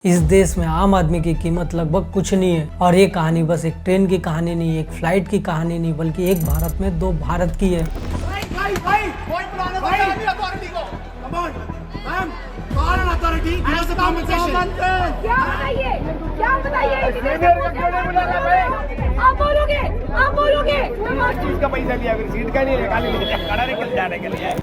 इस देश में आम आदमी की कीमत लगभग कुछ नहीं है और ये कहानी बस एक ट्रेन की कहानी नहीं, एक फ्लाइट की कहानी नहीं, बल्कि एक भारत में दो भारत की है।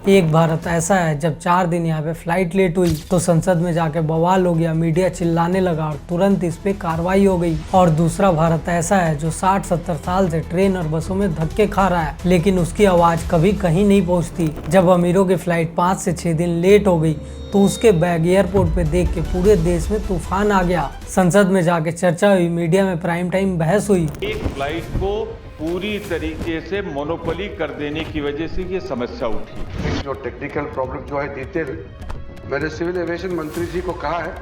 एक भारत ऐसा है, जब 4 दिन यहाँ पे फ्लाइट लेट हुई तो संसद में जाके बवाल हो गया, मीडिया चिल्लाने लगा और तुरंत इस पे कार्रवाई हो गई। और दूसरा भारत ऐसा है जो 60-70 साल से ट्रेन और बसों में धक्के खा रहा है, लेकिन उसकी आवाज कभी कहीं नहीं पहुँचती। जब अमीरों की फ्लाइट 5 से 6 दिन लेट हो गई तो उसके बैग एयरपोर्ट पे देख के पूरे देश में तूफान आ गया। संसद में जाके चर्चा हुई, मीडिया में प्राइम टाइम बहस हुई। एक फ्लाइट को पूरी तरीके से मोनोपोली कर देने की वजह से ये समस्या उठी। जो टेक्निकल प्रॉब्लम जो है डिटेल मैंने सिविल एविएशन मंत्री जी को कहा है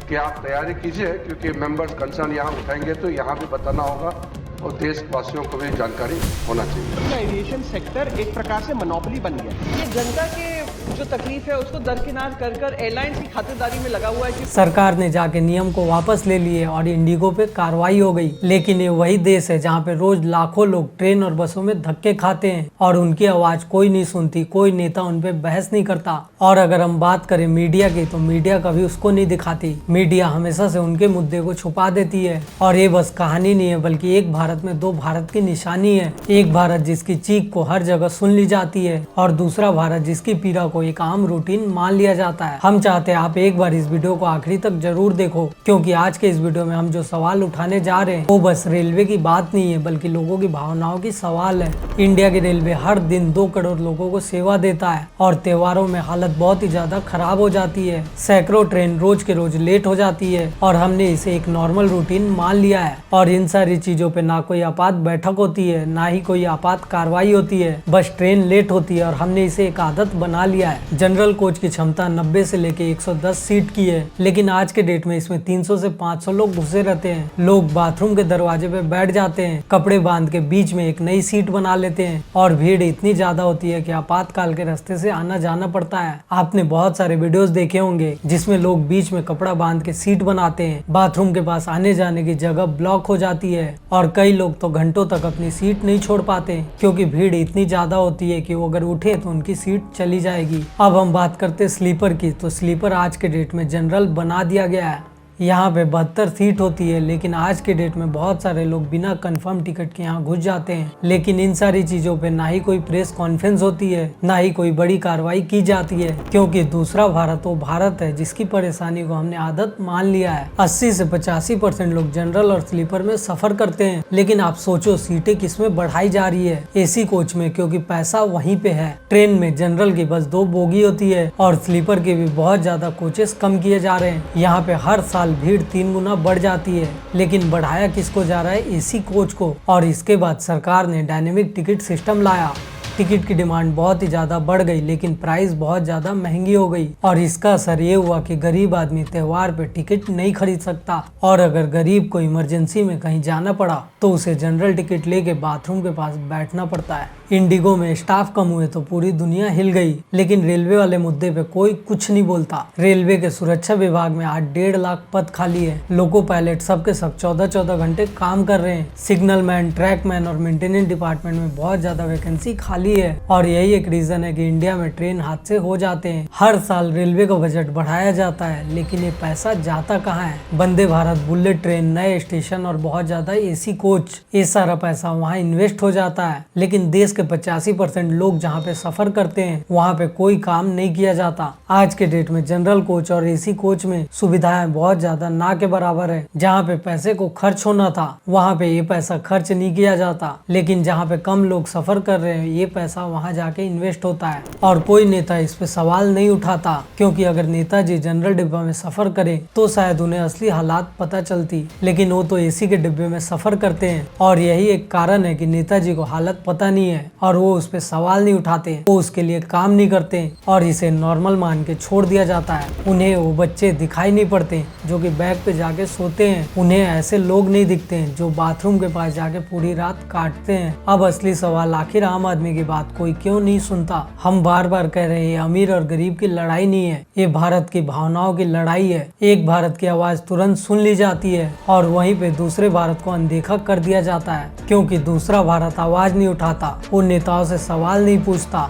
कि आप तैयारी कीजिए, क्योंकि मेंबर्स कंसर्न यहाँ उठाएंगे तो यहाँ भी बताना होगा और देशवासियों को भी जानकारी होना चाहिए। एविएशन सेक्टर एक प्रकार से मोनोपोली बन गया। ये जनता के जो तकलीफ है उसको दरकिनार कर एयरलाइंस की खातिरदारी में लगा हुआ है कि सरकार ने जाके नियम को वापस ले लिए और इंडिगो पे कार्रवाई हो गई। लेकिन ये वही देश है जहाँ पे रोज लाखों लोग ट्रेन और बसों में धक्के खाते हैं और उनकी आवाज कोई नहीं सुनती, कोई नेता उन पे बहस नहीं करता। और अगर हम बात करें मीडिया की तो मीडिया कभी उसको नहीं दिखाती। मीडिया हमेशा से उनके मुद्दे को छुपा देती है। और ये बस कहानी नहीं है, बल्कि एक भारत में दो भारत की निशानी है। एक भारत जिसकी चीख को हर जगह सुन ली जाती है और दूसरा भारत जिसकी पीड़ा को एक आम रूटीन मान लिया जाता है। हम चाहते हैं आप एक बार इस वीडियो को आखिरी तक जरूर देखो, क्योंकि आज के इस वीडियो में हम जो सवाल उठाने जा रहे हैं वो बस रेलवे की बात नहीं है, बल्कि लोगों की भावनाओं की सवाल है। इंडिया की रेलवे हर दिन 2 करोड़ लोगों को सेवा देता है और त्योहारों में हालत बहुत ही ज्यादा खराब हो जाती है। सैकड़ों ट्रेन रोज के रोज लेट हो जाती है और हमने इसे एक नॉर्मल रूटीन मान लिया है। और इन सारी चीजों पे ना कोई आपात बैठक होती है, ना ही कोई आपात कार्रवाई होती है, बस ट्रेन लेट होती है और हमने इसे एक आदत बना लिया है। जनरल कोच की क्षमता 90 से लेके 110 सीट की है, लेकिन आज के डेट में इसमें 300 से 500 लोग घुसे रहते हैं। लोग बाथरूम के दरवाजे पे बैठ जाते हैं, कपड़े बांध के बीच में एक नई सीट बना लेते हैं और भीड़ इतनी ज्यादा होती है कि आपातकाल के रास्ते से आना जाना पड़ता है। आपने बहुत सारे वीडियोस देखे होंगे जिसमें लोग बीच में कपड़ा बांध के सीट बनाते हैं, बाथरूम के पास आने जाने की जगह ब्लॉक हो जाती है और कई लोग तो घंटों तक अपनी सीट नहीं छोड़ पाते, क्योंकि भीड़ इतनी ज्यादा होती है कि वो अगर उठे तो उनकी सीट चली जाएगी। अब हम बात करते स्लीपर की, तो स्लीपर आज के डेट में जनरल बना दिया गया है। यहाँ पे 72 सीट होती है, लेकिन आज के डेट में बहुत सारे लोग बिना कंफर्म टिकट के यहाँ घुस जाते हैं। लेकिन इन सारी चीजों पे ना ही कोई प्रेस कॉन्फ्रेंस होती है, ना ही कोई बड़ी कार्रवाई की जाती है, क्योंकि दूसरा भारत वो भारत है जिसकी परेशानी को हमने आदत मान लिया है। 80 से 85% लोग जनरल और स्लीपर में सफर करते हैं, लेकिन आप सोचो सीटें किसमें बढ़ाई जा रही है? एसी कोच में, क्योंकि पैसा वहीं पे है। ट्रेन में जनरल की बस 2 बोगी होती है और स्लीपर के भी बहुत ज्यादा कोचेस कम किए जा रहे हैं। यहाँ पे हर साल भीड़ 3 गुना बढ़ जाती है, लेकिन बढ़ाया किसको जा रहा है? एसी कोच को। और इसके बाद सरकार ने डायनेमिक टिकट सिस्टम लाया। टिकट की डिमांड बहुत ही ज्यादा बढ़ गई, लेकिन प्राइस बहुत ज्यादा महंगी हो गई और इसका असर ये हुआ कि गरीब आदमी त्योहार पे टिकट नहीं खरीद सकता। और अगर गरीब को इमरजेंसी में कहीं जाना पड़ा तो उसे जनरल टिकट लेके बाथरूम के पास बैठना पड़ता है। इंडिगो में स्टाफ कम हुए तो पूरी दुनिया हिल गई, लेकिन रेलवे वाले मुद्दे पे कोई कुछ नहीं बोलता। रेलवे के सुरक्षा विभाग में आज 1.5 लाख पद खाली है। लोको पायलट सबके सब 14-14 घंटे काम कर रहे हैं। सिग्नल मैन, ट्रैक मैन और मेंटेनेंस डिपार्टमेंट में बहुत ज्यादा वैकेंसी खाली है और यही एक रीजन है कि इंडिया में ट्रेन हादसे हो जाते हैं। हर साल रेलवे का बजट बढ़ाया जाता है, लेकिन ये पैसा जाता कहाँ है? वंदे भारत, बुलेट ट्रेन, नए स्टेशन और बहुत ज्यादा एसी कोच, ये सारा पैसा वहाँ इन्वेस्ट हो जाता है। लेकिन देश के 85% लोग जहाँ पे सफर करते हैं वहाँ पे कोई काम नहीं किया जाता। आज के डेट में जनरल कोच और एसी कोच में सुविधाएं बहुत ज्यादा ना के बराबर है। जहाँ पे पैसे को खर्च होना था वहाँ पे ये पैसा खर्च नहीं किया जाता, लेकिन जहाँ पे कम लोग सफर कर रहे हैं ये पैसा वहाँ जाके इन्वेस्ट होता है और कोई नेता इस पे सवाल नहीं उठाता, क्योंकि अगर नेताजी जनरल डिब्बा में सफर करे तो शायद उन्हें असली हालात पता चलती, लेकिन वो तो एसी के डिब्बे में सफर करते हैं और यही एक कारण है कि नेताजी को हालत पता नहीं है। हैं और वो उस पर सवाल नहीं उठाते, वो उसके लिए काम नहीं करते और इसे नॉर्मल मान के छोड़ दिया जाता है। उन्हें वो बच्चे दिखाई नहीं पड़ते जो कि बैग पे जाके सोते हैं। उन्हें ऐसे लोग नहीं दिखते हैं जो बाथरूम के पास जाके पूरी रात काटते हैं। अब असली सवाल, आखिर आम आदमी की बात कोई क्यों नहीं सुनता? हम बार बार कह रहे हैं अमीर और गरीब की लड़ाई नहीं है, ये भारत की भावनाओं की लड़ाई है। एक भारत की आवाज तुरंत सुन ली जाती है और वहीं पे दूसरे भारत को अनदेखा कर दिया जाता है, क्योंकि दूसरा भारत आवाज नहीं उठाता, वो नेताओं से सवाल नहीं पूछता,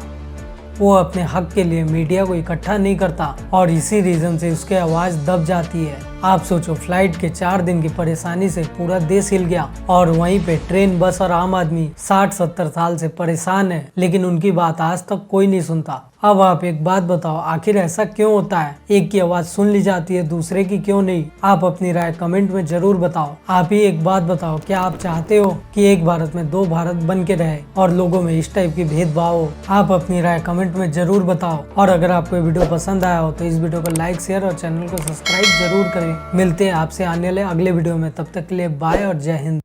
वो अपने हक के लिए मीडिया को इकट्ठा नहीं करता और इसी रीजन से उसकी आवाज दब जाती है। आप सोचो, फ्लाइट के 4 दिन की परेशानी से पूरा देश हिल गया और वहीं पे ट्रेन, बस और आम आदमी 60-70 साल से परेशान है, लेकिन उनकी बात आज तक कोई नहीं सुनता। अब आप एक बात बताओ, आखिर ऐसा क्यों होता है? एक की आवाज सुन ली जाती है, दूसरे की क्यों नहीं? आप अपनी राय कमेंट में जरूर बताओ। आप ही एक बात बताओ, क्या आप चाहते हो कि एक भारत में 2 भारत बन के रहे और लोगों में इस टाइप की भेदभाव हो? आप अपनी राय कमेंट में जरूर बताओ और अगर आपको वीडियो पसंद आया हो तो इस वीडियो को लाइक, शेयर और चैनल को सब्सक्राइब जरूर करें। मिलते हैं आपसे आने वाले अगले वीडियो में, तब तक के लिए बाय और जय हिंद।